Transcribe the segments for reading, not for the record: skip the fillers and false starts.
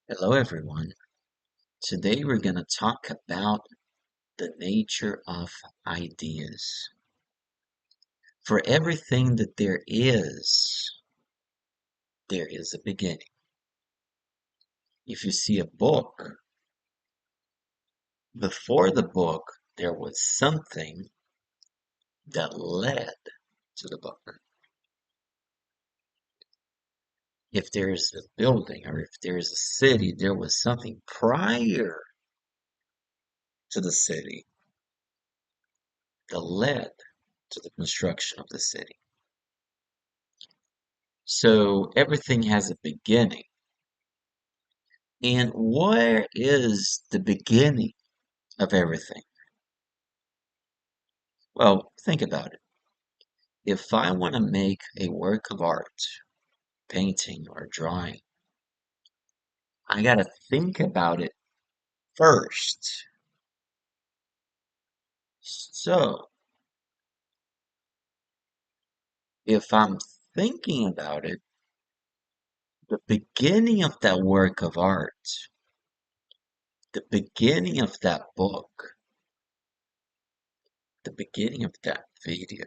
Hello, everyone. Today we're going to talk about the nature of ideas. For everything that there is a beginning. If you see a book, before the book, there was something that led to the book. If there is a building or if there is a city, there was something prior to the city that led to the construction of the city. So everything has a beginning. And where is the beginning of everything? Well, think about it. If I want to make a work of art, painting or drawing, I got to think about it first. So, if I'm thinking about it, the beginning of that work of art, the beginning of that book, the beginning of that video,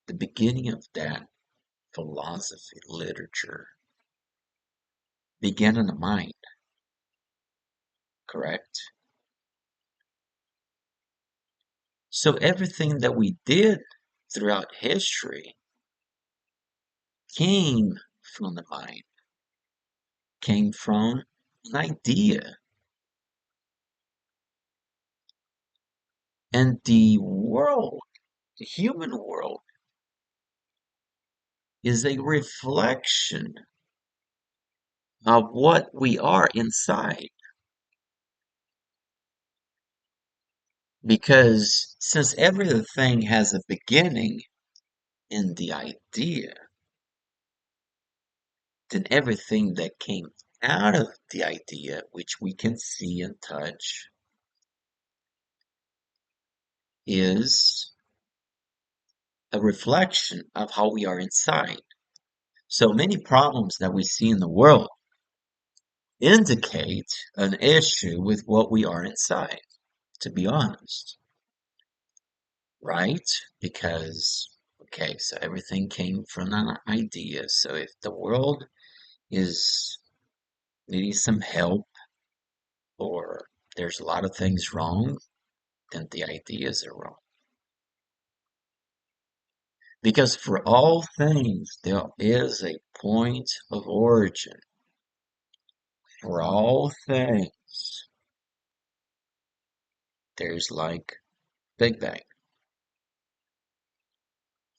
the beginning of that philosophy, literature, began in the mind, correct? So everything that we did throughout history came from the mind, came from an idea. And the world, the human world, is a reflection of what we are inside. Because since everything has a beginning in the idea, then everything that came out of the idea, which we can see and touch, is a reflection of how we are inside. So many problems that we see in the world indicate an issue with what we are inside, to be honest, right? Because, okay, so everything came from an idea. So if the world is needing some help or there's a lot of things wrong, then the ideas are wrong. Because for all things, there is a point of origin. For all things, there's like Big Bang.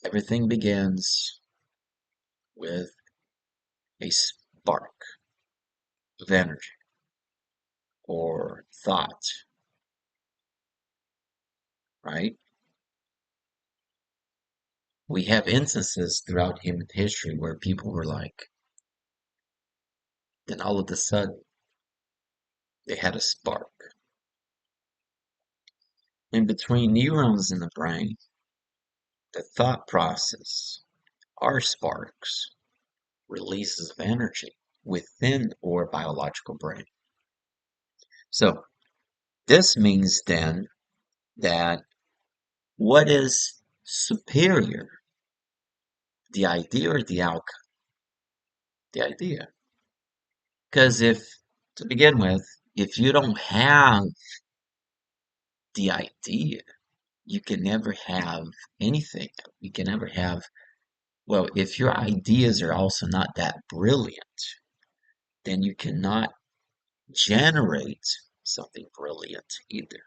Everything begins with a spark of energy or thought, right? We have instances throughout human history where people were like, then all of a sudden they had a spark. In between neurons in the brain, the thought process are sparks, releases of energy within our biological brain. So this means then that what is superior, the idea or the outcome? The idea. Because to begin with, if you don't have the idea, you can never have anything. You can never have, well, if your ideas are also not that brilliant, then you cannot generate something brilliant either.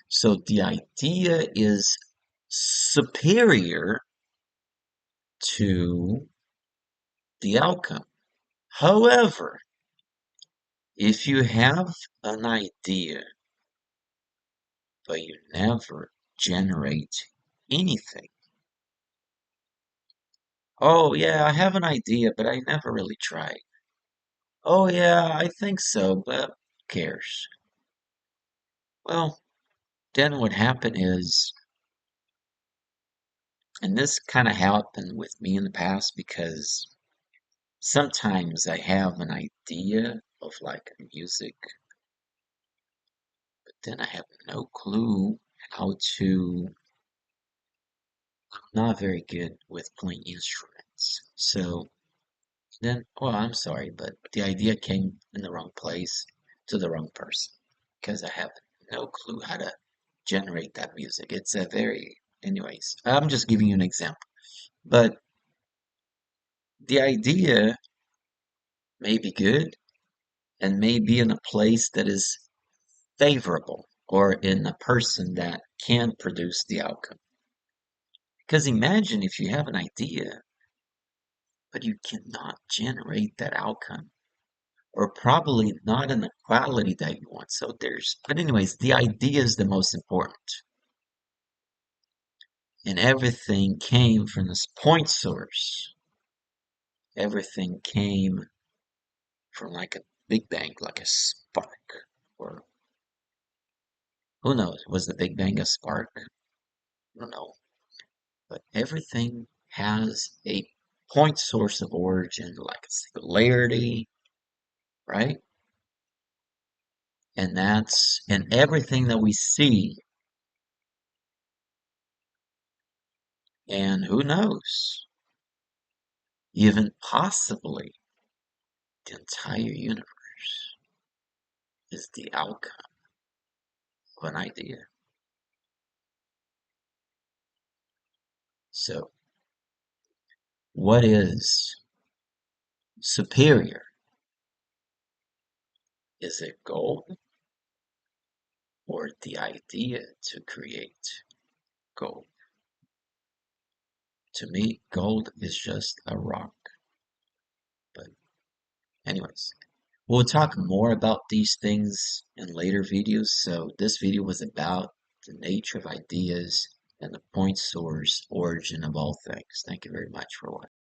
So the idea is superior to the outcome. However, if you have an idea, but you never generate anything, oh yeah, I have an idea, but I never really tried. Oh yeah, I think so, but who cares? Well, then what happened is, and this kind of happened with me in the past because sometimes I have an idea of like a music, but then I have no clue how to, I'm not very good with playing instruments. So then, well, I'm sorry, but the idea came in the wrong place to the wrong person because I have no clue how to generate that music. It's a very, anyways, I'm just giving you an example. But the idea may be good and may be in a place that is favorable or in a person that can produce the outcome. Because imagine if you have an idea, but you cannot generate that outcome, or probably not in the quality that you want. So but anyways, the idea is the most important. And everything came from this point source. Everything came from like a big bang, like a spark. Or who knows? Was the Big Bang a spark? I don't know. But everything has a point source of origin, like a singularity, right? And everything that we see, and who knows, even possibly the entire universe is the outcome of an idea. So, what is superior? Is it gold or the idea to create gold? To me, gold is just a rock. But anyways, we'll talk more about these things in later videos. So this video was about the nature of ideas and the point source origin of all things. Thank you very much for watching.